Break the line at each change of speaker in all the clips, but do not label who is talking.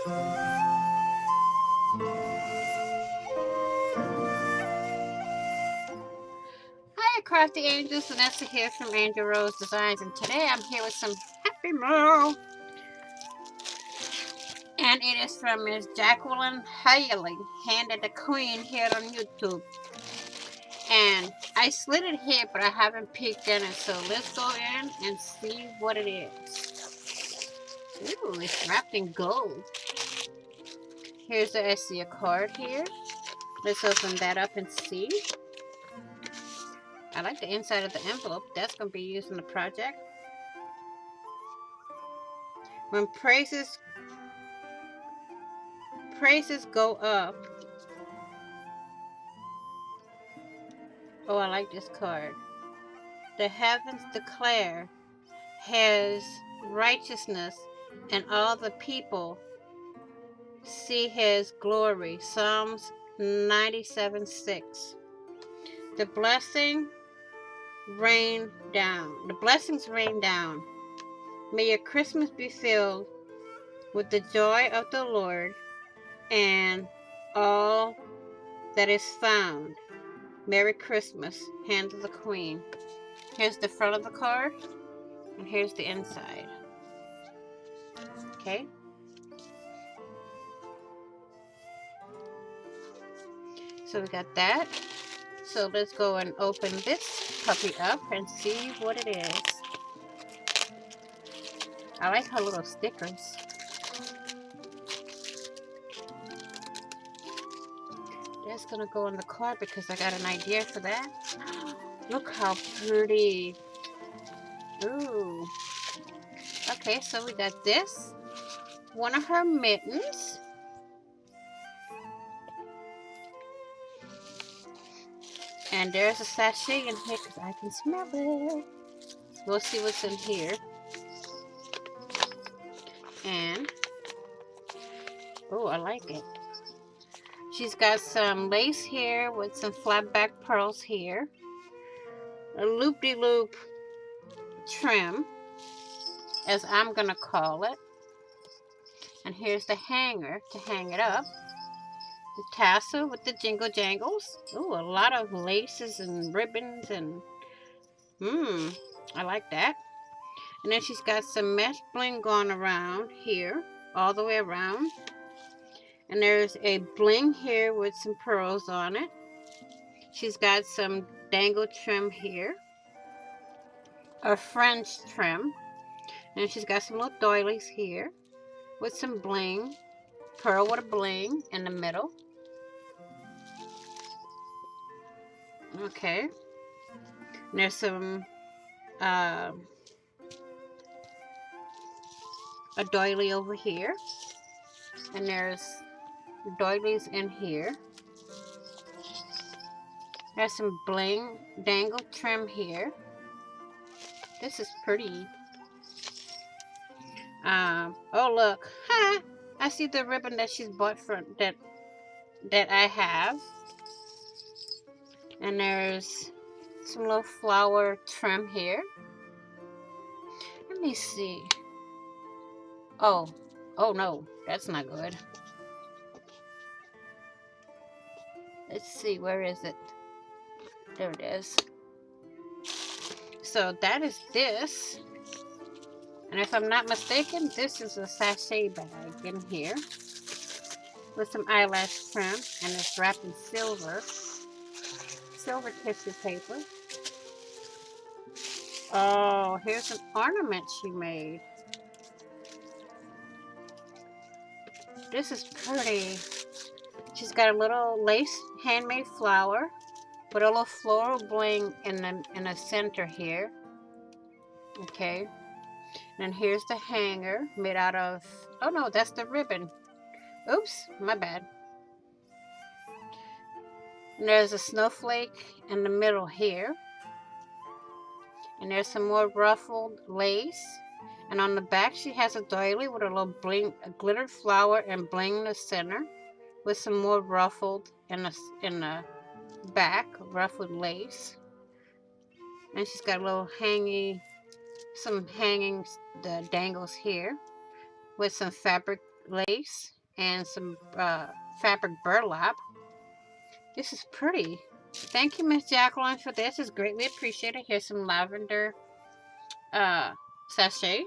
Hi, Crafty Angels. Vanessa here from Angel Rose Designs, and today I'm here with some Happy Mail. And it is from Miss Jacqueline Haley, Handed the Queen, here on YouTube. And I slid it here, but I haven't peeked in it, so let's go in and see what it is. Ooh, it's wrapped in gold. Here's the SCA card here. Let's open that up and see. I like the inside of the envelope. That's going to be used in the project. When praises go up. Oh, I like this card. The heavens declare his righteousness, and all the people see his glory. Psalms 97:6. The blessings rain down. May your Christmas be filled with the joy of the Lord and all that is found. Merry Christmas, Hand of the Queen. Here's the front of the card, and here's the inside. Okay. So we got that. So let's go and open this puppy up and see what it is. I like her little stickers. That's gonna go on the card because I got an idea for that. Look how pretty. Ooh. Okay, so we got this. One of her mittens. And there's a sachet in here because I can smell it. We'll see what's in here. And, oh, I like it. She's got some lace here with some flat back pearls here. A loop-de-loop trim, as I'm going to call it. And here's the hanger to hang it up. The tassel with the jingle jangles. Ooh, a lot of laces and ribbons and I like that. And then she's got some mesh bling going around here, all the way around. And there's a bling here with some pearls on it. She's got some dangle trim here, a French trim. And she's got some little doilies here with some bling, pearl with a bling in the middle. Okay. And there's some a doily over here, and there's doilies in here. There's some bling dangle trim here. This is pretty. Oh look, ha! I see the ribbon that she's bought from that I have, and there's some little flower trim here. Let me see. Oh no, that's not good. Let's see, where is it? There it is. So that is this. And if I'm not mistaken, this is a sachet bag in here with some eyelash trim, and it's wrapped in silver tissue paper. Oh, here's an ornament she made. This is pretty. She's got a little lace handmade flower with a little floral bling in the center here. Okay. And here's the hanger made out of, oh no, that's the ribbon. Oops, my bad. And there's a snowflake in the middle here. And there's some more ruffled lace. And on the back, she has a doily with a little bling, a glittered flower and bling in the center, with some more ruffled in the back, ruffled lace. And she's got a little hanging, the dangles here, with some fabric lace and some fabric burlap. This is pretty. Thank you, Miss Jacqueline, for this. It's greatly appreciated. Here's some lavender sachet.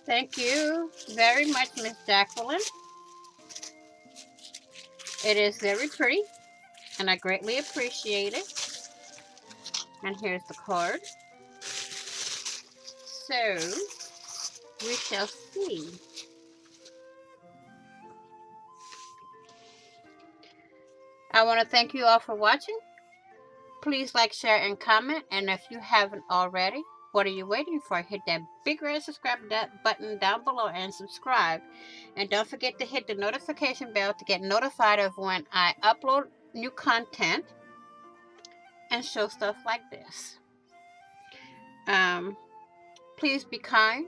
Thank you very much, Miss Jacqueline. It is very pretty, and I greatly appreciate it. And here's the card. So, we shall see. I want to thank you all for watching. Please like, share, and comment. And if you haven't already, what are you waiting for? Hit that big red subscribe button down below and subscribe. And don't forget to hit the notification bell to get notified of when I upload new content and show stuff like this. Please be kind,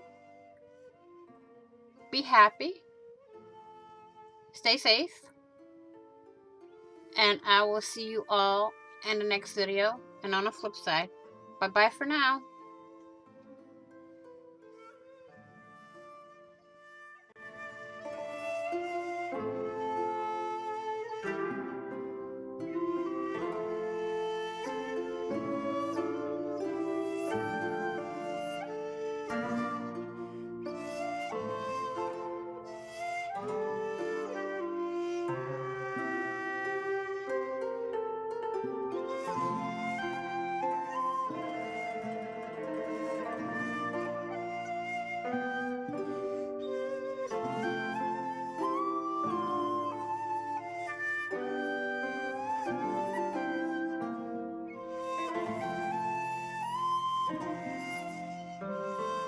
be happy, stay safe, and I will see you all in the next video and on the flip side. Bye bye for now.